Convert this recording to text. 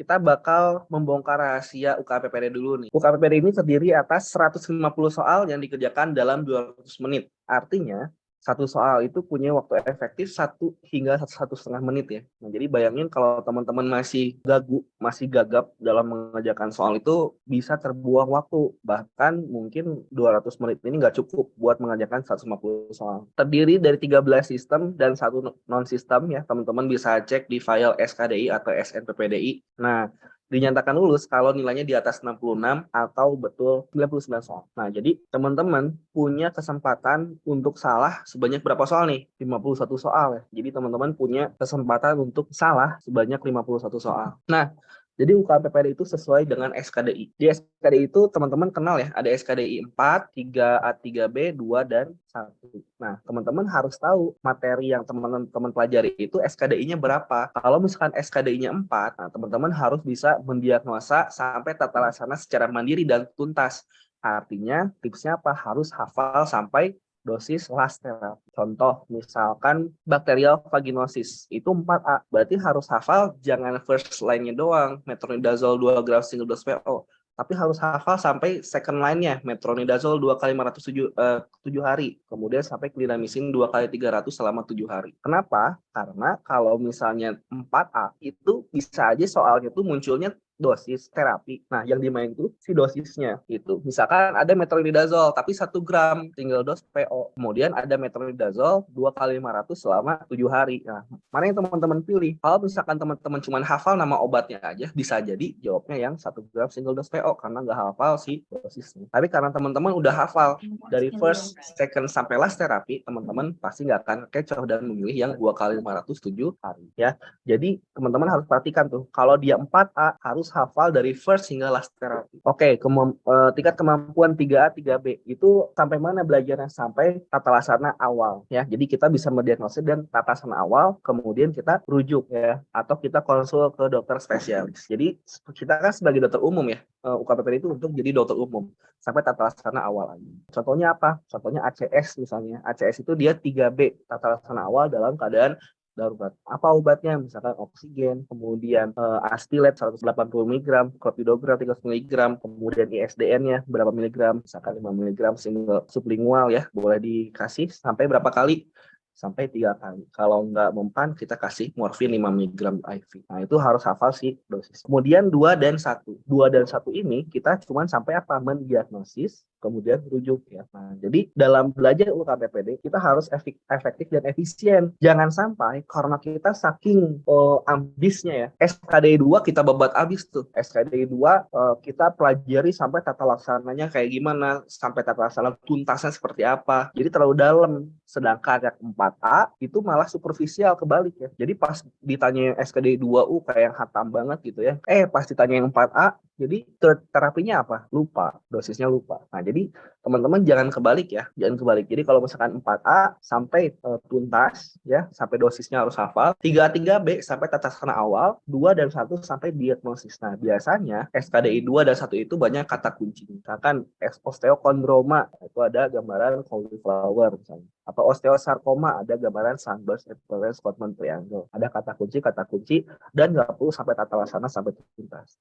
kita bakal membongkar rahasia UKPPD dulu nih. UKPPD ini terdiri atas 150 soal yang dikerjakan dalam 200 menit. Artinya, satu soal itu punya waktu efektif 1 hingga 1,5 menit ya. Nah, jadi bayangin kalau teman-teman masih gagap dalam mengerjakan soal itu bisa terbuang waktu. Bahkan mungkin 200 menit ini nggak cukup buat mengerjakan 150 soal. Terdiri dari 13 sistem dan satu non-sistem ya. Teman-teman bisa cek di file SKDI atau SNPPDI. Nah, dinyatakan lulus kalau nilainya di atas 66 atau betul 99 soal. Nah, jadi teman-teman punya kesempatan untuk salah sebanyak berapa soal nih? 51 soal ya. Jadi teman-teman punya kesempatan untuk salah sebanyak 51 soal. Nah, jadi UKPPD itu sesuai dengan SKDI. Di SKDI itu teman-teman kenal ya, ada SKDI 4, 3A, 3B, 2, dan 1. Nah, teman-teman harus tahu materi yang teman-teman pelajari itu SKDI-nya berapa. Kalau misalkan SKDI-nya 4, nah teman-teman harus bisa mendiagnosa sampai tata laksana secara mandiri dan tuntas. Artinya, tipsnya apa? Harus hafal sampai dosis last therapy. Contoh, misalkan bacterial vaginosis, itu 4A. Berarti harus hafal, jangan first line-nya doang, metronidazole 2 gram single dose PO. Tapi harus hafal sampai second line-nya, metronidazole 2 kali 7 hari. Kemudian sampai clindamycin 2 kali 300 selama 7 hari. Kenapa? Karena kalau misalnya 4A, itu bisa aja soalnya tuh munculnya dosis terapi. Nah, yang dimain itu si dosisnya itu. Misalkan ada metronidazole tapi 1 gram single dose PO. Kemudian ada metronidazole 2 kali 500 selama 7 hari. Nah, mana yang teman-teman pilih? Kalau misalkan teman-teman cuma hafal nama obatnya aja, bisa jadi jawabnya yang 1 gram single dose PO karena nggak hafal si dosisnya. Tapi karena teman-teman udah hafal dari first, second, sampai last terapi, teman-teman pasti nggak akan kecoh dan memilih yang 2 kali 500 7 hari ya. Jadi teman-teman harus perhatikan tuh, kalau dia 4A harus hafal dari first hingga last terapi. Oke, tingkat kemampuan 3A, 3B itu sampai mana belajarnya? Sampai tata laksana awal ya. Jadi kita bisa mendiagnosis dan tata laksana awal, kemudian kita rujuk ya, atau kita konsul ke dokter spesialis. Jadi kita kan sebagai dokter umum ya, UKPPD itu untuk jadi dokter umum sampai tata laksana awal aja. Contohnya apa? Contohnya ACS misalnya. ACS itu dia 3B, tata laksana awal dalam keadaan darurat. Apa obatnya? Misalkan oksigen, kemudian astilet 180 mg, clopidogrel 300 mg, kemudian ISDN-nya berapa miligram, misalkan 5 mg single sublingual ya, boleh dikasih sampai berapa kali? Sampai 3 kali. Kalau nggak mempan, kita kasih morfin 5 mg IV. Nah, itu harus hafal sih dosis. Kemudian 2 dan 1. 2 dan 1 ini kita cuma sampai apa? Mendiagnosis, kemudian rujuk ya. Nah, jadi dalam belajar UKPPD kita harus efektif dan efisien. Jangan sampai karena kita saking ambisnya ya. SKDI 2 kita babat abis tuh. SKDI 2 kita pelajari sampai tata laksananya kayak gimana, sampai tata laksana tuntasnya seperti apa. Jadi terlalu dalam. Sedangkan yang 4A itu malah superficial, kebalik ya. Jadi pas ditanya SKDI 2U kayak yang hatam banget gitu ya. Pas ditanya yang 4A, jadi terapinya apa? Lupa, dosisnya lupa. Nah, jadi teman-teman jangan kebalik ya, jangan kebalik. Jadi kalau misalkan 4A sampai tuntas ya, sampai dosisnya harus hafal, 3A 3B sampai tata laksana awal, 2 dan 1 sampai diagnosis. Nah, biasanya SKDI 2 dan 1 itu banyak kata kunci. Misalkan osteokondroma, itu ada gambaran cauliflower misalnya. Atau osteosarkoma, ada gambaran sunburst equivalent Scotman triangle. Ada kata kunci dan nggak perlu sampai tata laksana sampai tuntas.